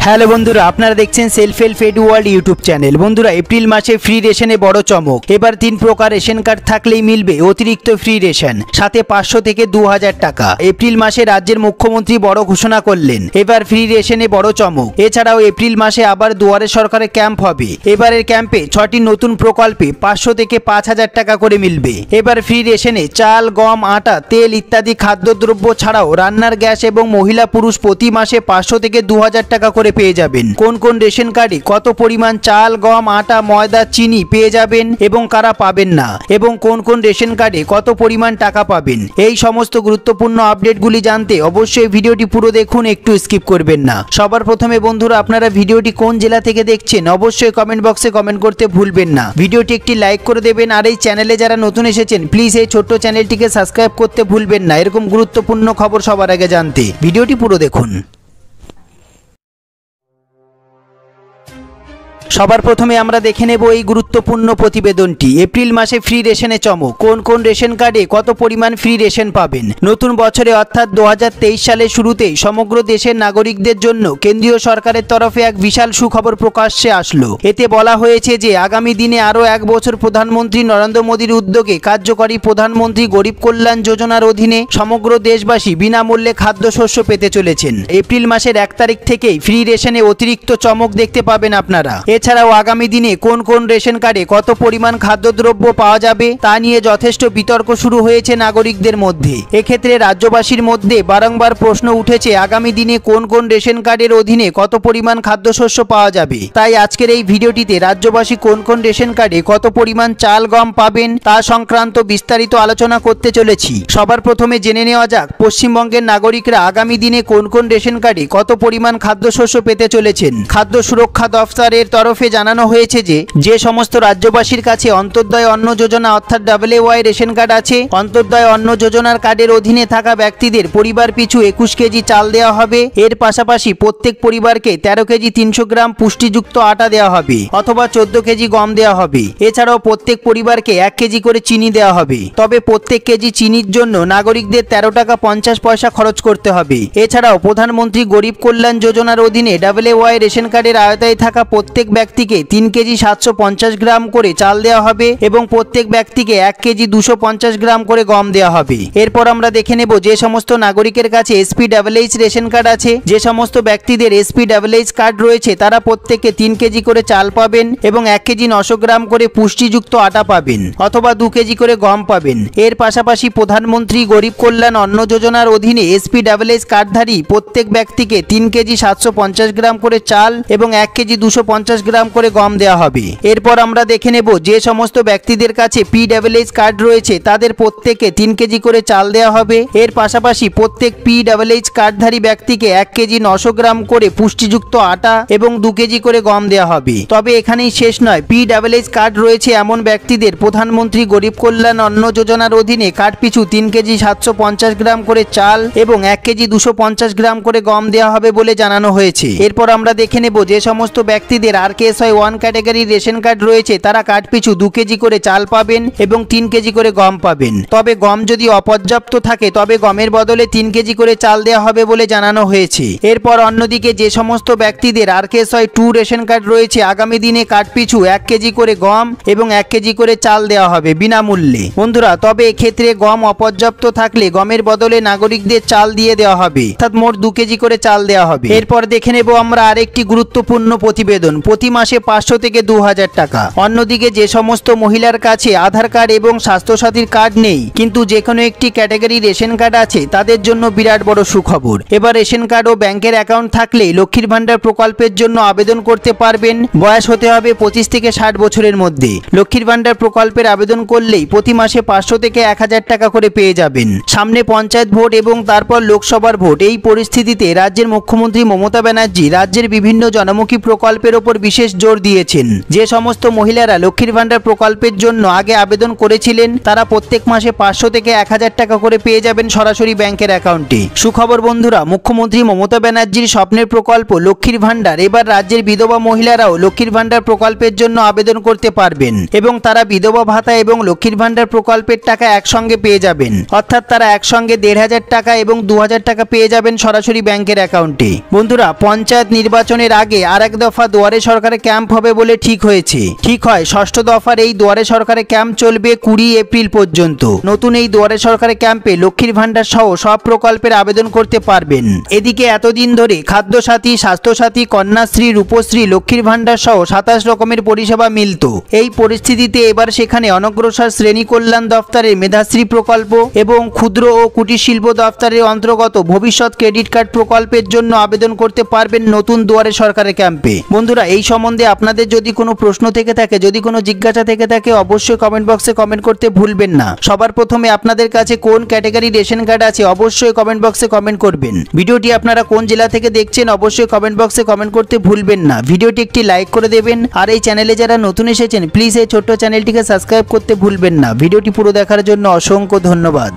Hello বন্ধুরা, আপনারা দেখছেন self help edu world YouTube channel. বন্ধুরা, এপ্রিল মাসে ফ্রি রেশনে বড় চমক। এবার 3 প্রকার রেশন কার্ড থাকলেই মিলবে অতিরিক্ত ফ্রি রেশন, সাথে 500 থেকে 2000 টাকা। এপ্রিল মাসে রাজ্যের মুখ্যমন্ত্রী বড় ঘোষণা করলেন, এবার ফ্রি রেশনে বড় চমক। এছাড়াও এপ্রিল মাসে আবার দুয়ারে সরকারের ক্যাম্প হবে। এবারের ক্যাম্পে 6টি নতুন প্রকল্পে 500 থেকে 5000 টাকা করে মিলবে। এবার ফ্রি রেশনে চাল, গম, আটা, তেল ইত্যাদি খাদ্যদ্রব্য ছাড়াও রান্নার গ্যাস এবং মহিলা পুরুষ প্রতি মাসে 500 থেকে 2000 টাকা করে পেয়ে যাবেন। কোন কোন রেশন কার্ডে কত পরিমাণ চাল, গম, আটা, ময়দা, চিনি পেয়ে যাবেন এবং কারা পাবেন না, এবং কোন কোন রেশন কার্ডে কত পরিমাণ টাকা পাবেন, এই সমস্ত গুরুত্বপূর্ণ আপডেটগুলি জানতে অবশ্যই ভিডিওটি পুরো দেখুন, একটু স্কিপ করবেন না। সবার প্রথমে বন্ধুরা, আপনারা ভিডিওটি কোন জেলা থেকে দেখছেন অবশ্যই কমেন্ট বক্সে কমেন্ট করতে ভুলবেন না। ভিডিওটি একটি লাইক করে দেবেন, আর এই চ্যানেলে যারা নতুন এসেছেন প্লিজ এই ছোট্ট চ্যানেলটিকে সাবস্ক্রাইব করতে ভুলবেন না এরকম গুরুত্বপূর্ণ খবর সবার আগে জানতে। ভিডিওটি পুরো দেখুন। সবার প্রথমে আমরা দেখে নেব এই গুরুত্বপূর্ণ প্রতিবেদনটি। এপ্রিল মাসে ফ্রি রেশনে চমক। কোন কোন রেশন কার্ডে কত পরিমাণ ফ্রি রেশন পাবেন। নতুন বছরে অর্থাৎ 2023 সালের শুরুতেই সমগ্র দেশের নাগরিকদের জন্য কেন্দ্রীয় সরকারের তরফে এক বিশাল সুখবর প্রকাশ্যে আসলো। এতে বলা হয়েছে যে আগামী দিনে আরও 1 বছর প্রধানমন্ত্রী নরেন্দ্র মোদীর উদ্যোগে কার্যকরী প্রধানমন্ত্রী গরিব কল্যাণ যোজনার অধীনে সমগ্র দেশবাসী বিনামূল্যে খাদ্যশস্য পেতে চলেছেন। এপ্রিল মাসের 1 তারিখ থেকেই ফ্রি রেশনে অতিরিক্ত চমক দেখতে পাবেন আপনারা। এছাড়াও আগামী দিনে কোন কোন রেশন কার্ডে কত পরিমাণ খাদ্যদ্রব্য পাওয়া যাবে তা নিয়ে যথেষ্ট বিতর্ক শুরু হয়েছে নাগরিকদের মধ্যে। এক্ষেত্রে রাজ্যবাসীর মধ্যে বারংবার প্রশ্ন উঠেছে আগামী দিনে কোন কোন রেশন কার্ডের অধীনে কত পরিমাণ খাদ্যশস্য পাওয়া যাবে। তাই আজকের এই ভিডিওটিতে রাজ্যবাসী কোন কোন রেশন কার্ডে কত পরিমাণ চাল, গম পাবেন তা সংক্রান্ত বিস্তারিত আলোচনা করতে চলেছি। সবার প্রথমে জেনে নেওয়া যাক পশ্চিমবঙ্গের নাগরিকরা আগামী দিনে কোন কোন রেশন কার্ডে কত পরিমাণ খাদ্যশস্য পেতে চলেছেন। খাদ্য সুরক্ষা দফতরের তরফে জানানো হয়েছে যে সমস্ত রাজ্যবাসীর কাছে অন্তর্দয় অন্ন যোজনা অর্থাৎ WY রেশন কার্ড আছে, অন্তর্দয় অন্ন যোজনার কার্ডের অধীনে থাকা ব্যক্তিদের পরিবার পিছু 21 কেজি চাল দেওয়া হবে। এর পাশাপাশি প্রত্যেক পরিবারকে 13 কেজি 300 গ্রাম পুষ্টিযুক্ত আটা দেওয়া হবে অথবা 14 কেজি গম দেওয়া হবে। এছাড়াও প্রত্যেক পরিবারকে 1 কেজি করে চিনি দেওয়া হবে। তবে প্রত্যেক কেজি চিনির জন্য নাগরিকদের 13 টাকা 50 পয়সা খরচ করতে হবে। এছাড়াও প্রধানমন্ত্রী গরিব কল্যাণ যোজনার অধীনে WY রেশন কার্ডের আওতায় থাকা প্রত্যেক ব্যক্তিকে 3 কেজি 750 গ্রাম করে চাল দেওয়া হবে এবং প্রত্যেক ব্যক্তিকে 1 কেজি 250 গ্রাম করে গম দেওয়া হবে। এরপর আমরা দেখে নেব যে সমস্ত নাগরিকের কাছে SPWH রেশন কার্ড আছে, যে সমস্ত ব্যক্তিদের SPWH কার্ড রয়েছে তারা প্রত্যেকে 3 কেজি করে চাল পাবেন এবং 1 কেজি 900 গ্রাম করে পুষ্টিযুক্ত আটা পাবেন অথবা 2 কেজি করে গম পাবেন। এর পাশাপাশি প্রধানমন্ত্রী গরিব কল্যাণ অন্ন যোজনার অধীনে SPWH কার্ডধারী প্রত্যেক ব্যক্তিকে 3 কেজি 750 গ্রাম করে চাল এবং 1 কেজি 250 গ্রাম করে গম দেওয়া হবে। এরপর আমরা দেখে নেব যে সমস্ত ব্যক্তিদের কাছে PWH কার্ড রয়েছে তাদের প্রত্যেককে 3 কেজি করে চাল দেওয়া হবে। এর পাশাপাশি প্রত্যেক PWH কার্ডধারী ব্যক্তিকে 1 কেজি 900 গ্রাম করে পুষ্টিযুক্ত আটা এবং 2 কেজি করে গম দেওয়া হবে। তবে এখানেই শেষ নয়, PWH কার্ড রয়েছে এমন ব্যক্তিদের প্রধানমন্ত্রী গরিব কল্যাণ অন্ন যোজনার অধীনে কার্ড পিছু 3 কেজি 750 গ্রাম করে চাল এবং 1 কেজি 250 গ্রাম করে গম দেওয়া হবে বলে জানানো হয়েছে। এরপর আমরা দেখে নেব যে সমস্ত ব্যক্তিদের RKSY 1 ক্যাটাগরির রেশন কার্ড রয়েছে তারা কার্ড পিছু 2 কেজি করে চাল পাবেন এবং 3 কেজি করে গম পাবেন। তবে গম যদি অপর্যাপ্ত থাকে তবে গমের বদলে 3 কেজি করে চাল দেওয়া হবে বলে জানানো হয়েছে। এরপর অন্যদিকে যে সমস্ত ব্যক্তিদের RKSY 2 রেশন কার্ড রয়েছে আগামী দিনে কার্ড পিছু 1 কেজি করে গম এবং 1 কেজি করে চাল দেওয়া হবে বিনামূল্যে। বন্ধুরা, তবে এক্ষেত্রে গম অপর্যাপ্ত থাকলে গমের বদলে নাগরিকদের চাল দিয়ে দেওয়া হবে, অর্থাৎ মোট 2 কেজি করে চাল দেওয়া হবে। এরপর দেখে নেব আমরা আরেকটি গুরুত্বপূর্ণ প্রতিবেদন। প্রতি মাসে 500 থেকে 2000 টাকা। অন্যদিকে যে সমস্ত মহিলার কাছে আধার কার্ড এবং স্বাস্থ্যসাথীর কার্ড নেই কিন্তু যে কোনো একটি ক্যাটাগরি রেশন কার্ড আছে তাদের জন্য বিরাট বড় সুখবর। এবার রেশন কার্ড ও ব্যাংকের অ্যাকাউন্ট থাকলে লক্ষ্মীর ভান্ডার প্রকল্পের জন্য আবেদন করতে পারবেন। বয়স হতে হবে 25 থেকে 60 বছরের মধ্যে। লক্ষ্মীর ভান্ডার প্রকল্পের আবেদন করলেই প্রতি মাসে 500 থেকে 1000 টাকা করে পেয়ে যাবেন। সামনে পঞ্চায়েত ভোট এবং তারপর লোকসভার ভোট। এই পরিস্থিতিতে রাজ্যের মুখ্যমন্ত্রী মমতা ব্যানার্জি রাজ্যের বিভিন্ন জনমুখী প্রকল্পের ওপর বিশেষ জোর দিয়েছেন। যে সমস্ত মহিলারা লক্ষ্মীর ভান্ডার প্রকল্পের জন্য আগে আবেদন করেছিলেন তারা প্রত্যেক মাসে 500 থেকে 1000 টাকা করে পেয়ে যাবেন সরাসরি ব্যাংকের অ্যাকাউন্টে। সুখবর বন্ধুরা, মুখ্যমন্ত্রী মমতা ব্যানার্জির স্বপ্নের প্রকল্প লক্ষ্মীর ভান্ডার এবার রাজ্যের বিধবা মহিলারাও লক্ষ্মীর ভান্ডার প্রকল্পের জন্য আবেদন করতে পারবেন এবং তারা বিধবা ভাতা এবং লক্ষ্মীর ভান্ডার প্রকল্পের টাকা একসঙ্গে পেয়ে যাবেন। অর্থাৎ তারা একসঙ্গে 1500 টাকা এবং 2000 টাকা পেয়ে যাবেন সরাসরি ব্যাংকের অ্যাকাউন্টে। বন্ধুরা, পঞ্চায়েত নির্বাচনের আগে আর এক দফা দুয়ারে সরকারে ক্যাম্প হবে বলে ঠিক হয়েছে। ঠিক হয়, ষষ্ঠ দফার এই দুয়ারে সরকারে ক্যাম্প চলবে 20 এপ্রিল পর্যন্ত। নতুন এই দুয়ারে সরকারে ক্যাম্পে লক্ষ্মীর ভান্ডার সহ সব প্রকল্পের আবেদন করতে পারবেন। এদিকে এতদিন ধরে খাদ্য সাথী, স্বাস্থ্য সাথী, কন্যাশ্রী, রূপশ্রী, লক্ষ্মীর ভান্ডার সহ 27 রকমের পরিষেবা মিলত। এই পরিস্থিতিতে এবার সেখানে অনগ্রসর শ্রেণী কল্যাণ দফতরের মেধাশ্রী প্রকল্প এবং ক্ষুদ্র ও কুটির শিল্প দফতরের অন্তর্গত ভবিষ্যৎ ক্রেডিট কার্ড প্রকল্পের জন্য আবেদন করতে পারবেন নতুন দুয়ারে সরকারের ক্যাম্পে। বন্ধুরা, এই সম্বন্ধে আপনাদের যদি কোনো প্রশ্ন থেকে থাকে, যদি কোনো জিজ্ঞাসা থেকে থাকে, অবশ্যই কমেন্ট বক্সে কমেন্ট করতে ভুলবেন না। সবার প্রথমে আপনাদের কাছে কোন ক্যাটাগরি রেশন কার্ড আছে অবশ্যই কমেন্ট বক্সে কমেন্ট করবেন। ভিডিওটি আপনারা কোন জেলা থেকে দেখছেন অবশ্যই কমেন্ট বক্সে কমেন্ট করতে ভুলবেন না। ভিডিওটি একটি লাইক করে দেবেন আর এই চ্যানেলে যারা নতুন এসেছেন প্লিজ এই ছোট্ট চ্যানেলটিকে সাবস্ক্রাইব করতে ভুলবেন না। ভিডিওটি পুরো দেখার জন্য অসংখ্য ধন্যবাদ।